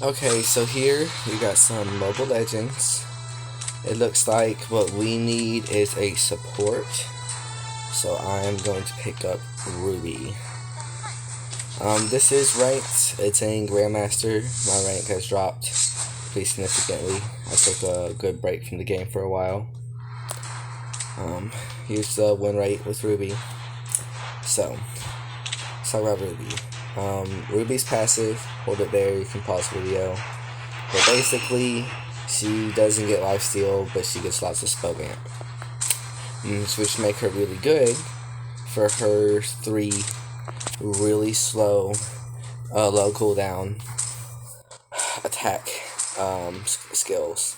Okay, so here we got some Mobile Legends. It looks like what we need is a support. So I'm going to pick up Ruby. This is ranked. It's in grandmaster. My rank has dropped pretty significantly. I took a good break from the game for a while. Here's the win rate with Ruby. So, let's talk about Ruby. Ruby's passive. Hold it there. You can pause the video. But basically, she doesn't get lifesteal, but she gets lots of spell vamp, which make her really good for her 3 really slow, low cooldown attack skills.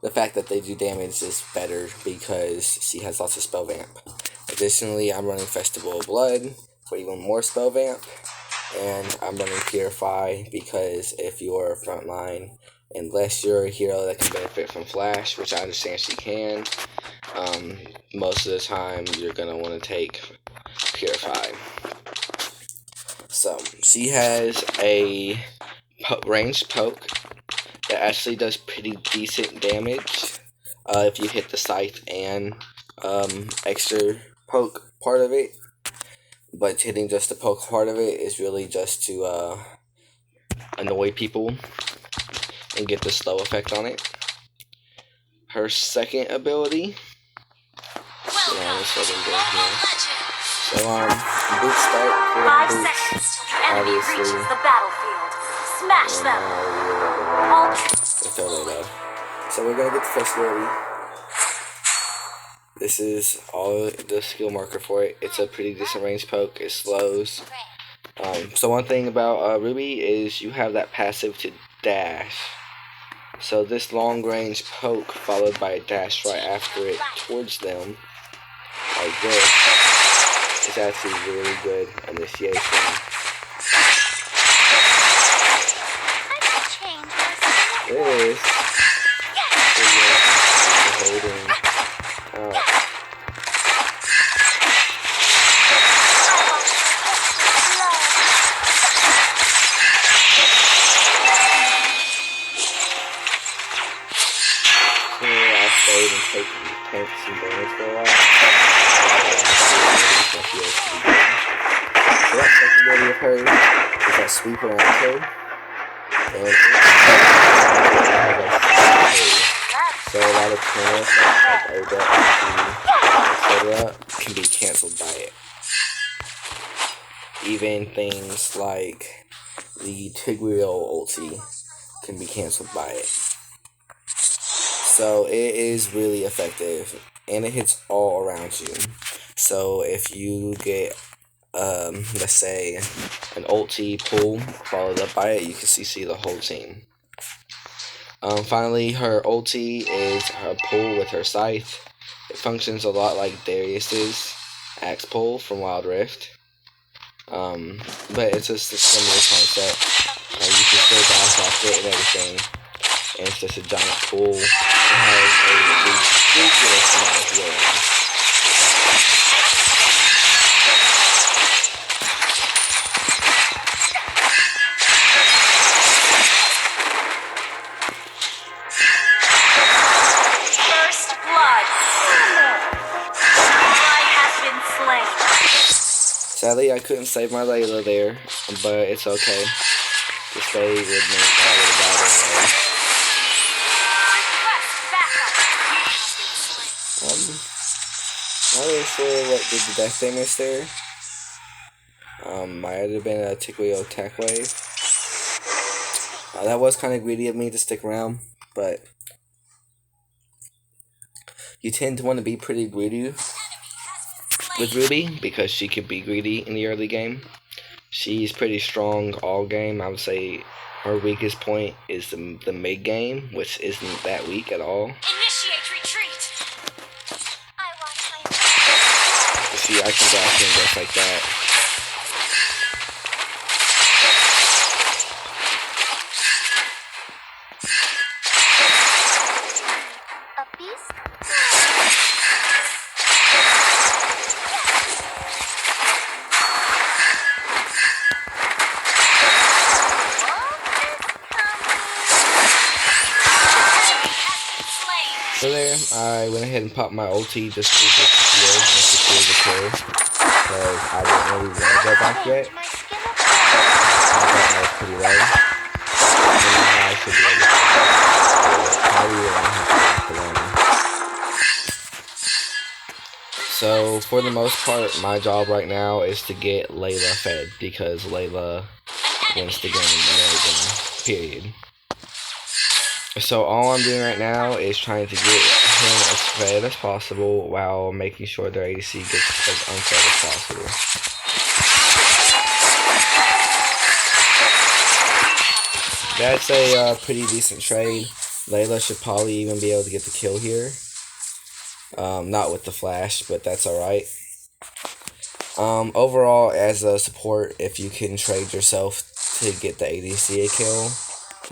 The fact that they do damage is better because she has lots of spell vamp. Additionally, I'm running Festival of Blood for even more spell vamp, and I'm running Purify because if you're frontline, unless you're a hero that can benefit from Flash, which I understand she can, most of the time you're going to want to take Purify. So, she has a ranged poke that actually does pretty decent damage if you hit the scythe and extra poke part of it. But hitting just the poke part of it is really just to annoy people and get the slow effect on it. Her second ability. So, boot start, cooldown boots, obviously. Smash them! So we're gonna get the first ability. This is all the skill marker for it. It's a pretty decent range poke. It slows. So one thing about Ruby is you have that passive to dash. So this long range poke followed by a dash right after it towards them, like this, is actually really good initiation. This holding I stayed and take some damage for a while. So that second ability of hers is that sweep around her. So a lot of turn-offs like etc. can be cancelled by it. Even things like the Tigreal ulti can be cancelled by it. So it is really effective, and it hits all around you. So if you get, let's say, an ulti pull followed up by it, you can see the whole team. Finally, her ulti is her pull with her scythe. It functions a lot like Darius's axe pull from Wild Rift. But it's just a similar concept. You can still dash after it and everything. And it's just a giant pool. It has a ridiculous amount of healing. First blood. I have been slain. Sadly, I couldn't save my Layla there, but it's okay. Just stay with me. I would have died anyway. Not really sure what did the death damage there. Might have been a Tigreal attack wave. That was kind of greedy of me to stick around, but you tend to want to be pretty greedy with Ruby because she can be greedy in the early game. She's pretty strong all game. I would say her weakest point is the mid game, which isn't that weak at all. Initiate retreat. You see, I can dash in just like that. A beast? So there, I went ahead and popped my ulti just to get the kill and secure the kill. Because I didn't really want to go back yet. My skin I thought I was pretty low. And now I should be able to probably around half alone. So for the most part, my job right now is to get Layla fed because Layla wins the game and everything. Period. So all I'm doing right now is trying to get him as fed as possible while making sure their ADC gets as unfed as possible. That's a pretty decent trade. Layla should probably even be able to get the kill here. Not with the flash, but that's alright. Overall, as a support, if you can trade yourself to get the ADC a kill,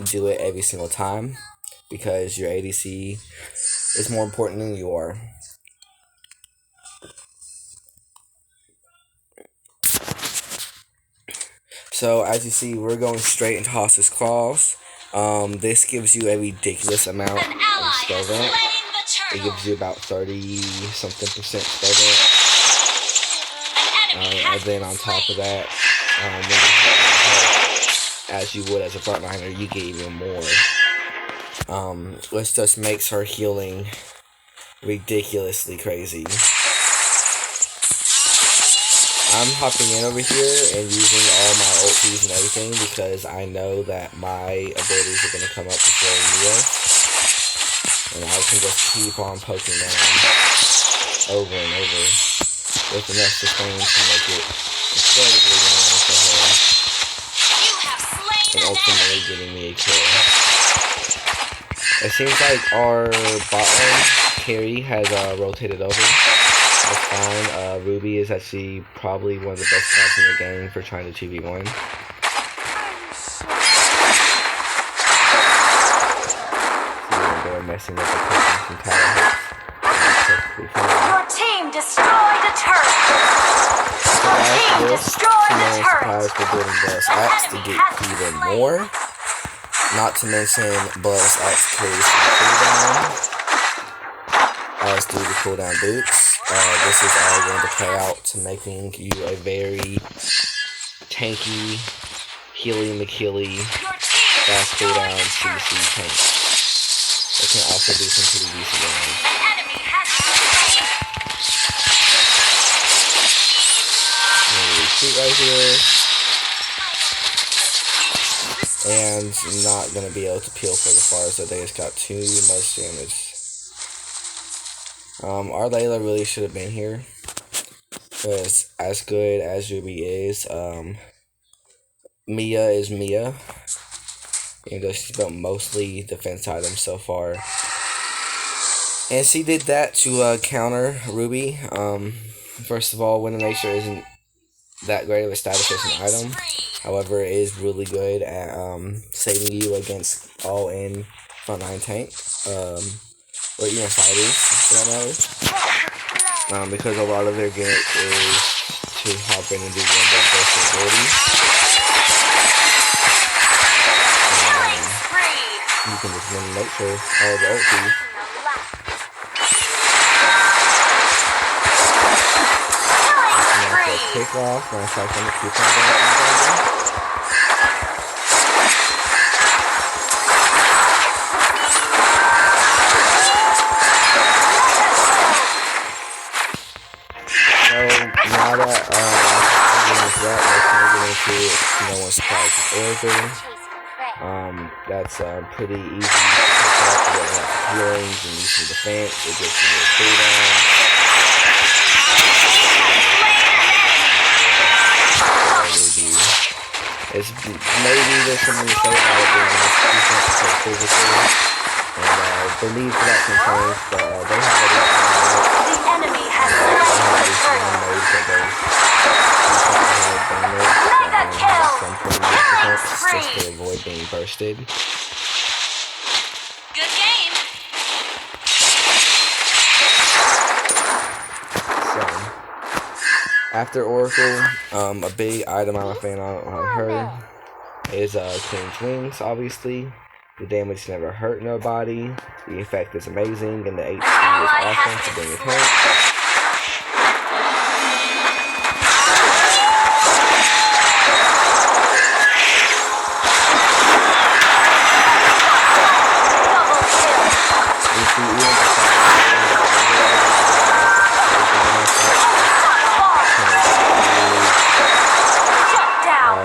do it every single time. Because your ADC is more important than you are. So as you see, we're going straight into Hostess Claws. This gives you a ridiculous amount of spell vent. It gives you about 30-something% spell vent. And then on top of that, as you would as a frontliner, you get even more. Which just makes her healing ridiculously crazy. I'm hopping in over here and using all my ultis and everything because I know that my abilities are going to come up before Mia. And I can just keep on poking them over and over with enough sustain to make it incredibly annoying for her. And ultimately getting me a kill. It seems like our bot lane carry has rotated over. That's fine. Ruby is actually probably one of the best spots in the game for trying to 2v1. They're messing with the cooking from tower hits. Your team destroyed a turret. Your team destroyed a turret. For building Blast Axe to get even more. Not to mention Blast Axe carries the cooldown. As do the cooldown boots. This is all going to play out to making you a very tanky, healy McKilly, fast cooldown CC tank. It can also do some pretty decent damage. Retreat right here. And not going to be able to peel for the far, so they just got too much damage. Our Layla really should have been here. Because as good as Ruby is, Mia is Mia. And she's built mostly defense items so far. And she did that to counter Ruby. First of all, Wind of Nature isn't that great of a status as an item. However, it is really good at saving you against all-in frontline tank. Or even fighters, for that matter. Because a lot of their gimmick is to hop in and do window burst abilities. You can just Wind of Nature all the ultis. Kick off, nice try from the coupon down. Now that let's get into no one's surprise with Oracle. That's pretty easy to pick up. You get lots of healings and use some defense. It gets you a cooldown. It's maybe there's something to say about it being less defense because physically. And believe that can change, but they have a The enemy has slain the turret. Mega kill! Killing spree! Just to avoid being bursted. Good game! So, after Oracle, a big item I'm a fan on her is Queen's Wings, obviously. The damage never hurt nobody. The effect is amazing, and the HP is ally awesome has for been being a slain. tank.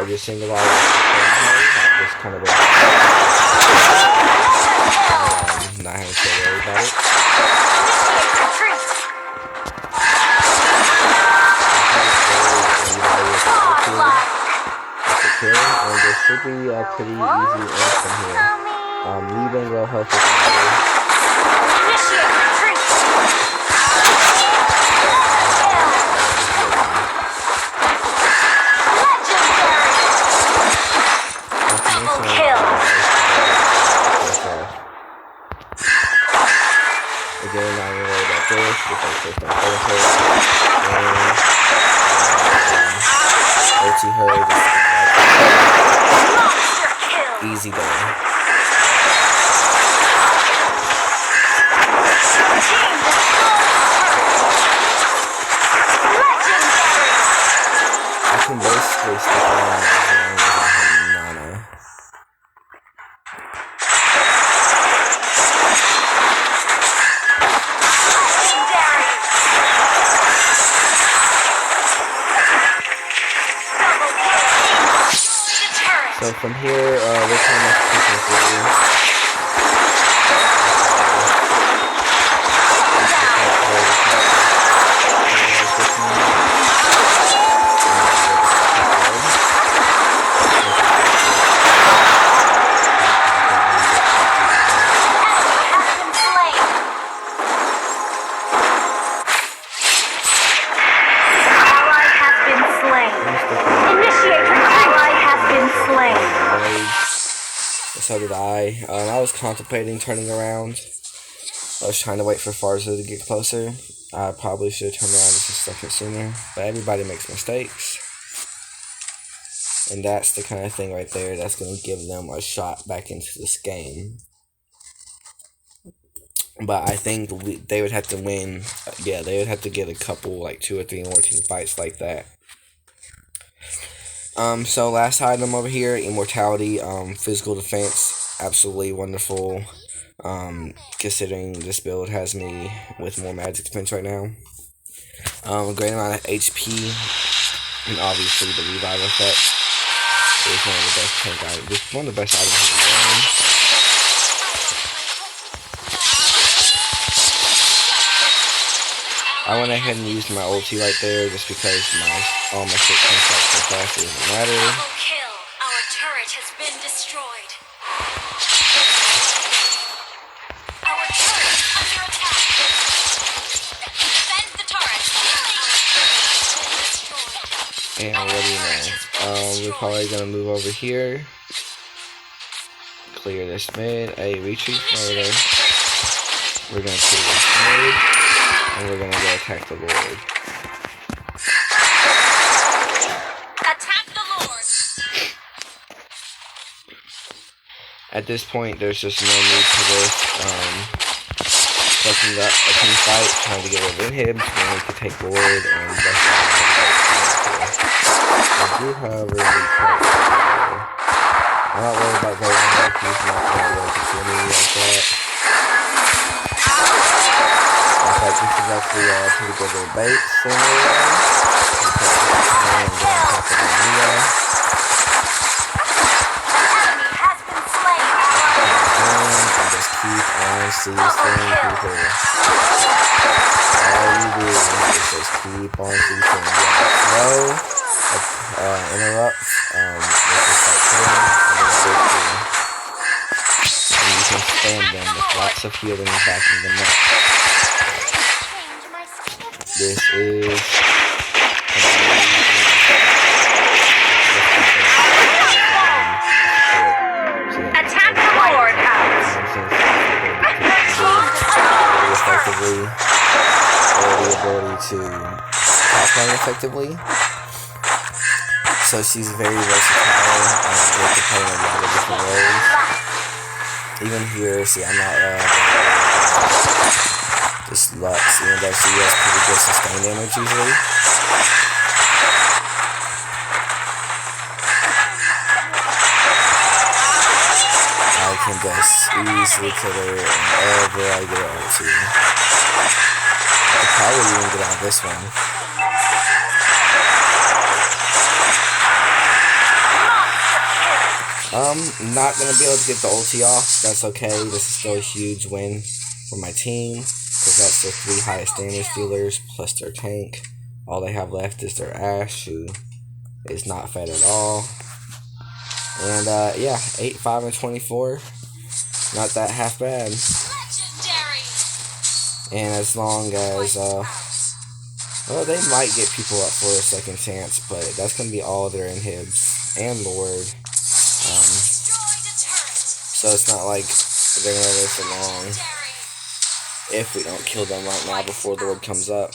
Just single out just kind of not having to worry about it. And this should be a pretty easy end from here. Leaving will help us. Again, not even worried about this. Just like ulti her, just easy done. I can basically stick around as long as I have Nana. So from here, we're kind of pushing through. So did I. I was contemplating turning around. I was trying to wait for Farza to get closer. I probably should have turned around just a second sooner. But everybody makes mistakes. And that's the kind of thing right there that's going to give them a shot back into this game. But I think they would have to win. Yeah, they would have to get a couple, like 2 or 3 more team fights like that. So last item over here, Immortality, physical defense, absolutely wonderful, considering this build has me with more magic defense right now. A great amount of HP, and obviously the revive effect is one of the best tank items, just one of the best items in the game. I went ahead and used my ulti right there just because all my shit comes out so fast it doesn't matter. Double kill. Our turret has been destroyed. Our turret is under attack. Defend the turret. And what do you know? We're probably gonna move over here. Clear this mid. Retreat further. We're gonna clear this mid. And we're gonna go attack the Lord. Attack the Lord. At this point, there's just no need for this. Fucking up a team fight, trying to get rid of him, so then we can take Lord and that's I do, however, I'm not worried about going on. He's not going to be able to kill me like that. This is actually a pretty good little bait scenario. And just keep on CCing people. All you do is just keep on CCing. Slow, interrupts, just like killing, and then big kill. And you can spam them with lots of healing backing them up. This is Attack the Lord house. Effectively, or the ability to top lane effectively. So she's very versatile and great to play in a lot of different roles. Even here, see, I'm not, just Lux, even though she has pretty good sustain damage usually. I can just easily kill her whenever I get an ulti. I could probably even get out of this one. Not gonna be able to get the ulti off. That's okay. This is still a huge win for my team, because that's their 3 highest damage dealers plus their tank. All they have left is their Ashe, who is not fed at all. And yeah, 8, 5, and 24. Not that half bad. And as long as well, they might get people up for a second chance, but that's gonna be all their inhibs and Lord. So it's not like they're gonna live for long if we don't kill them right now before the Lord comes up.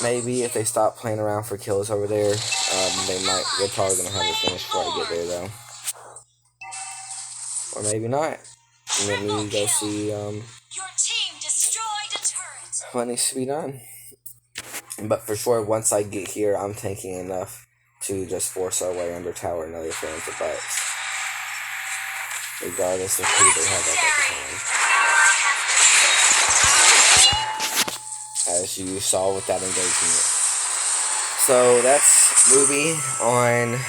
Maybe if they stop playing around for kills over there, they're probably gonna have it finished before I get there though. Or maybe not. And let me go see what needs to be done. But for sure, once I get here, I'm tanking enough to just force our way under tower and other fans of butts. Regardless of who they have up at the time. As you saw with that engagement. So that's Ruby on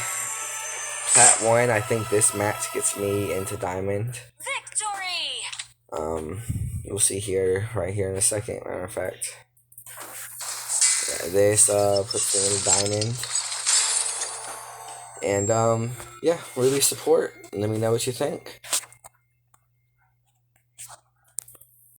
Plat 1. I think this match gets me into Diamond. Victory! You'll see here, right here in a second, matter of fact. Yeah, this puts me into Diamond. And yeah, Ruby support. Let me know what you think.